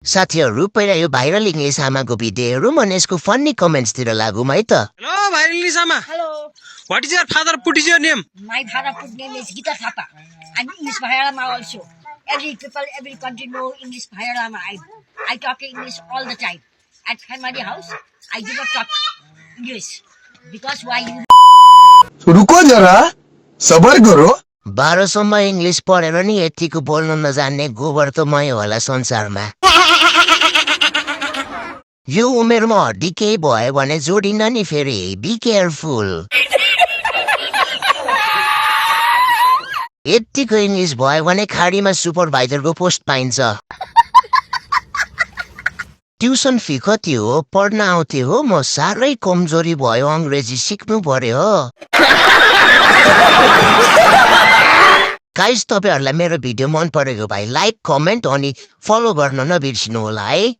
साथीहरू पहिला यो भाइरल इङ्ग्लिस आमाको भिडियो हेरौँ अनि यसको फन्नी कमेन्ट्सतिर लागौँ है त। Hello, viral English Ama. Hello, What is your father put is your name? my father put name is Gita Thapa. I'm English Bhairama also. Every people, every country know English Bhairama. I talk English all the time. At family house, I do not talk English. Because why you रुको जरा सबर करो 1200 English पढेर नि यतिको बोल्न नजान्ने गोबर त मै होला संसारमा। यो उमेरमा हड्डी केही भयो भने जोडिन नि फेरि, बी केयरफुल। यतिको इङ्ग्लिस भयो भने खाडीमा सुपरभाइजरको पोस्ट पाइन्छ। ट्युसन फी कति हो? पढ्न आउँथे हो, म साह्रै कमजोरी भयो, अङ्ग्रेजी सिक्नु पर्यो हो। गाइस, तपाईहरुलाई मेरो भिडियो मन परेको भए लाइक, कमेन्ट अनि फलो गर्न नबिर्सिनु होला है।